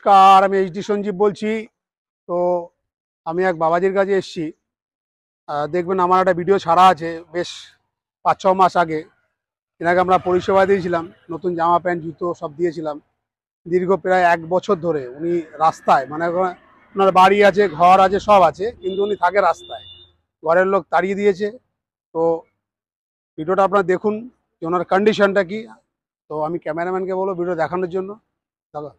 নমস্কার, আমি এইচডি সঞ্জীব বলছি। তো আমি এক বাবাজির কাছে এসেছি। দেখবেন আমার একটা ভিডিও ছাড়া আছে বেশ 5-6 মাস আগে। এনাকে আমরা পরিষেবা দিয়েছিলাম, নতুন জামা প্যান্ট জুতো সব দিয়েছিলাম। দীর্ঘ প্রায় 1 বছর ধরে উনি রাস্তায়, মানে ওনার বাড়ি আছে, ঘর আছে, সব আছে, কিন্তু উনি থাকে রাস্তায়। ঘরের লোক তাড়িয়ে দিয়েছে। তো ভিডিওটা আপনারা দেখুন যে ওনার কন্ডিশনটা কি। তো আমি ক্যামেরাম্যানকে বলবো ভিডিও দেখানোর জন্য। দাদা,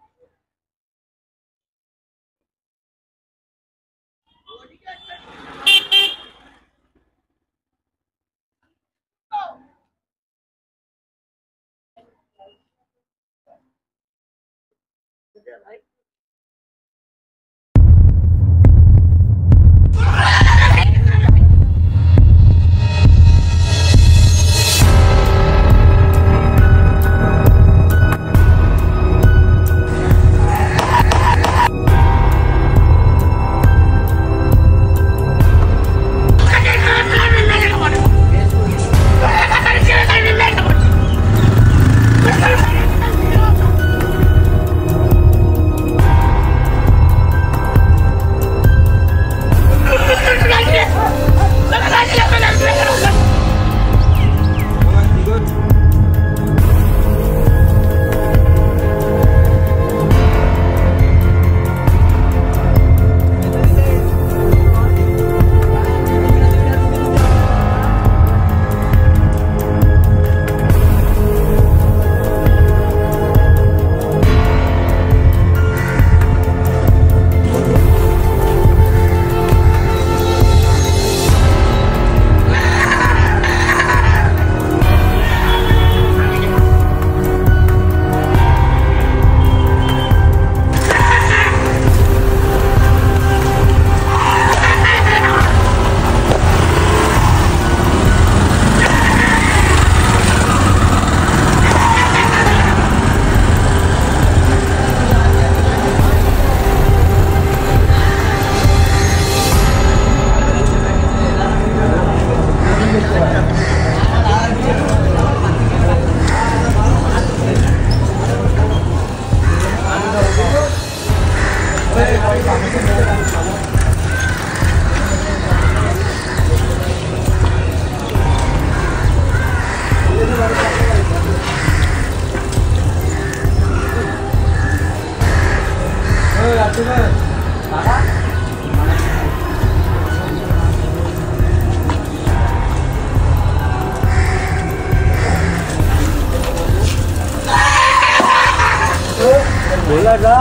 बोला जा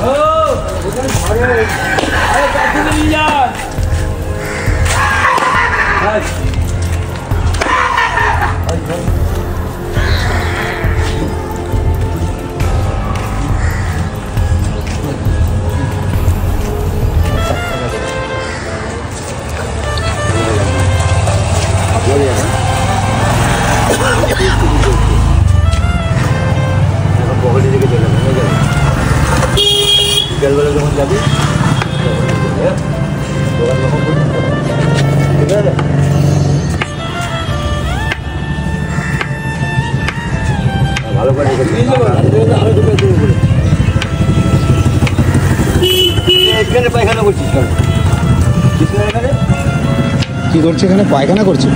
ओ उधर घरे अरे काठी ले जा बस বিকেলবেলা যখন যাবি দোকান যখন করবি ঠিক আছে। ভালো করে এখানে পায়খানা করছিস কেন? এখানে কি করছে? এখানে পায়খানা করছে।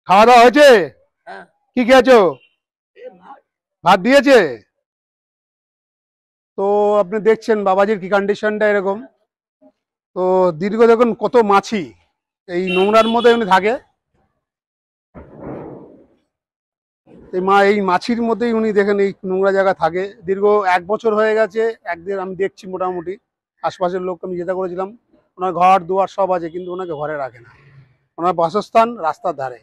খাওয়া দাওয়া হয়েছে? কি খেয়েছো? ভাত দিয়েছে। তো আপনি দেখছেন বাবাজির কি কন্ডিশনটা এরকম। তো দীর্ঘ দেখুন কত মাছি এই নোংরার মধ্যে উনি থাকে। এই মাছির মধ্যেই উনি দেখেন এই নোংরা জায়গা থাকে। দীর্ঘ 1 বছর হয়ে গেছে। একদিন আমি দেখছি মোটামুটি আশপাশের লোককে আমি যেটা করেছিলাম, ওনার ঘর দুয়ার সব আছে, কিন্তু ওনাকে ঘরে রাখে না। ওনার বাসস্থান রাস্তার ধারে।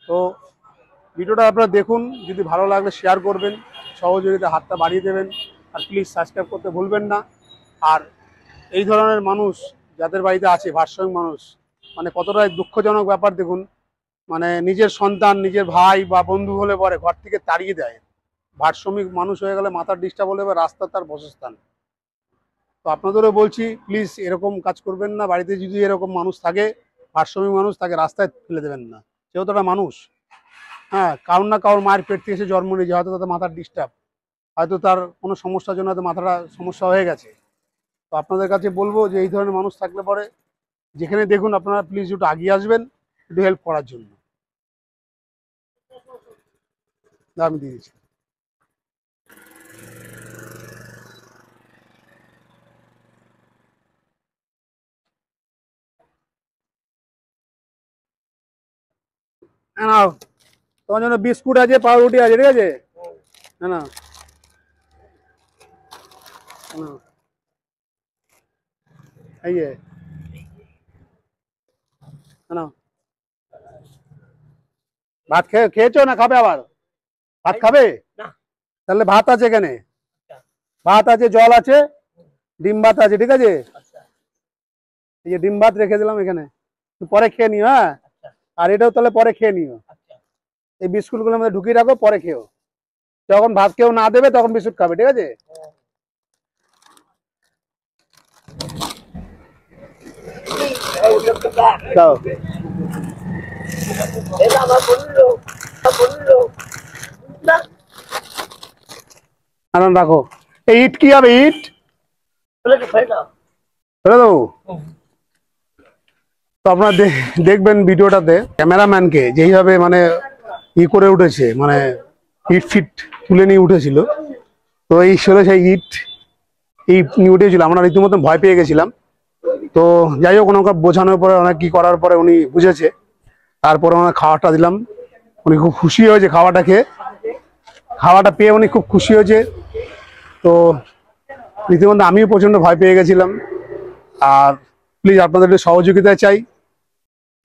তো ভিডিওটা আপনারা দেখুন, যদি ভালো লাগলে শেয়ার করবেন, সহযোগিতা হাতটা বাড়িয়ে দেবেন, আর প্লিজ সাবস্ক্রাইব করতে ভুলবেন না। আর এই ধরনের মানুষ যাদের বাড়িতে আছে, ভারসাম্য মানুষ, মানে কতটা দুঃখজনক ব্যাপার দেখুন। মানে নিজের সন্তান, নিজের ভাই বা বন্ধু হলে পরে ঘর থেকে তাড়িয়ে দেয়। ভারসাম্যিক মানুষ হয়ে গেলে মাথার ডিস্টার্ব হলে রাস্তা তার বাসস্থান। তো আপনাদেরও বলছি প্লিজ এরকম কাজ করবেন না। বাড়িতে যদি এরকম মানুষ থাকে, ভারসাম্যিক মানুষ, তাকে রাস্তায় ফেলে দেবেন না, যেহেতু একটা মানুষ। হ্যাঁ, কারোর না কারোর মায়ের পেট থেকে এসে জন্ম নিয়েছে, হয়তো তাদের মাথার ডিস্টার্ব, হয়তো তার কোনো সমস্যার জন্য হয়তো মাথাটা সমস্যা হয়ে গেছে। তো আপনাদের কাছে বলবো যে এই ধরনের মানুষ থাকলে পরে যেখানে দেখুন আপনারা প্লিজ একটু আগিয়ে আসবেন, একটু হেল্প করার জন্য। আমি দিয়ে দিচ্ছি। নাও, তোমার জন্য বিস্কুট আছে, পাউরুটি আছে, ঠিক আছে? না না, এই যে না, ভাত খেয়েছো না খাবে আবার? ভাত খাবে? তাহলে ভাত আছে এখানে, ভাত আছে, জল আছে, ডিম ভাত আছে, ঠিক আছে? এই যে ডিম ভাত রেখে দিলাম এখানে, পরে খেয়ে নিও। হ্যাঁ, আর এটাও তাহলে পরে খেয়ে নিও। এই বিস্কুট গুলো মধ্যে ঢুকিয়ে রাখো, পরে খেও। যখন ভাত কেউ না দেবে তখন বিস্কুট খাবে, ঠিক আছে? দাও। আনন্দ রাখো। এই ইট কি হবে? ইট ফেলে দেবো। তো আপনারা দেখবেন ভিডিওটাতে ক্যামেরাম্যানকে যেইভাবে মানে করে উঠেছে, মানে ইট ফিট তুলে নিয়ে উঠেছিল। তো এই সেই ইট নিয়ে উঠেছিল, আমরা রীতিমতো ভয় পেয়ে গেছিলাম। তো যাই হোক, ওনাকে বোঝানোর পরে, অনেক কি করার পরে উনি বুঝেছে। তারপরে ওনার খাওয়াটা দিলাম, উনি খুব খুশি হয়েছে খাওয়াটা পেয়ে উনি খুব খুশি হয়েছে। তো রীতিমতো আমিও প্রচণ্ড ভয় পেয়ে গেছিলাম। আর প্লিজ আপনাদের একটু সহযোগিতা চাই,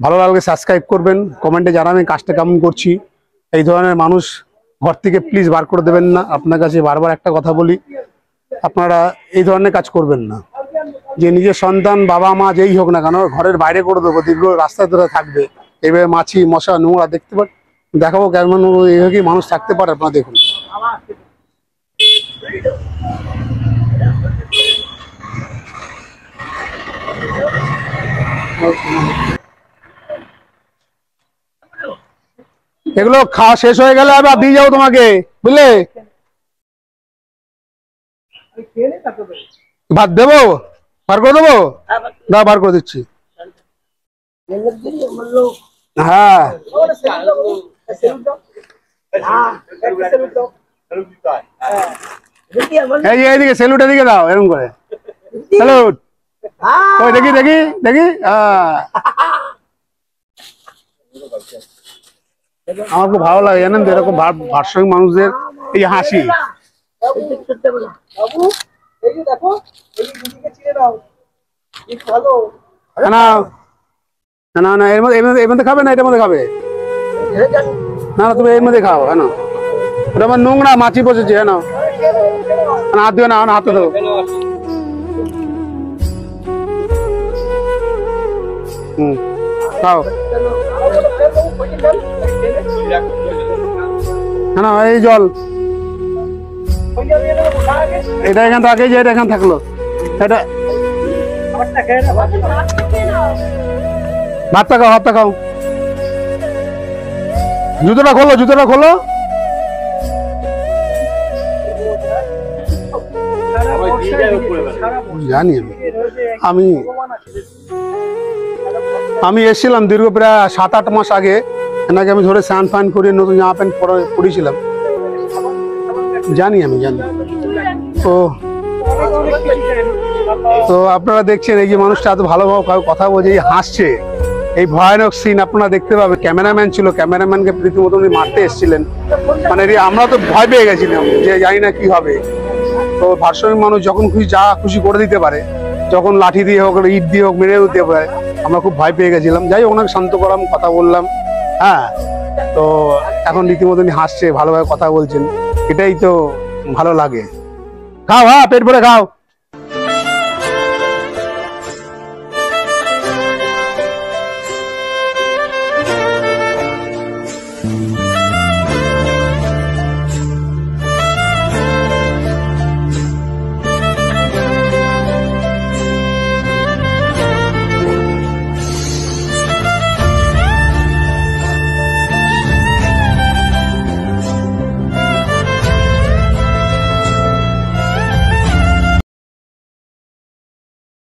ভালো লাগলে সাবস্ক্রাইব করবেন, কমেন্টে জানাবেন কাজটা কেমন করছি। এই ধরনের মানুষ ঘর থেকে প্লিজ বার করে দেবেন না। আপনার কাছে বারবার একটা কথা বলি, আপনারা এই ধরনের কাজ করবেন না। যে নিজের সন্তান, বাবা মা যেই হোক না কেন, ঘরের বাইরে করে দেবো, দীর্ঘ রাস্তায় ধরে থাকবে, এভাবে মাছি মশা নোংরা দেখতে পার, দেখাবো কেমন এইভাবে মানুষ থাকতে পারে। আপনারা দেখুন, এগুলো খাওয়া শেষ হয়ে গেলে আবার দিয়ে যাবো তোমাকে, বুঝলে? ভাত দেবো, বার করে দেবো? দাও, বার করে দিচ্ছি। হ্যাঁ, এই যে এইদিকে স্যালুট, এদিকে দাও, এরকম করে স্যালুট। ওই দেখি দেখি দেখি। আমার খুব ভালো লাগে, জানেন তো, এরকম ভারসাম্য মানুষদের এই হাসি। না না না, এর মধ্যে খাবে না, এটার মধ্যে খাবে না? তুমি এর মধ্যে খাও। হ্যাঁ, ওটা আমার নোংরা, মাছি বসেছে। হ্যাঁ, হাত দিও না, হাতে দেবো। খাও। হ্যাঁ, এই জল, এটা এখান থাকে, যে এটা এখান থাকলো, এটা ভাতটা খাও, ভাতটা খাও। জুতোটা খোলো, জুতোটা খোলো। জানি আমি এসেছিলাম দীর্ঘ প্রায় 7-8 মাস আগে, এনাকে আমি ধরে স্নান ফান করে নতুন জামা প্যান্ট পরেছিলাম। জানি। তো আপনারা দেখছেন এই যে মানুষটা এত ভালোভাবে কথা বলছে, হাসছে, এই ভয়ানক সিন আপনারা দেখতে পাবেন। ক্যামেরাম্যান ছিল, ক্যামেরাম্যানকে রীতিমতো উনি মারতে এসেছিলেন। মানে আমরা তো ভয় পেয়ে গেছিলাম যে জানি না কি হবে। তো ভারসাম্য মানুষ যখন খুশি যা খুশি করে দিতে পারে, যখন লাঠি দিয়ে হোক, ইট দিয়ে হোক, মেরে দিতে পারে, আমরা খুব ভয় পেয়ে গেছিলাম। যাই হোক, ওনাকে শান্ত করলাম, কথা বললাম। হ্যাঁ, তো এখন রীতিমতো উনি হাসছে, ভালোভাবে কথা বলছেন, এটাই তো ভালো লাগে। খাও, হ্যাঁ, পেট ভরে খাও।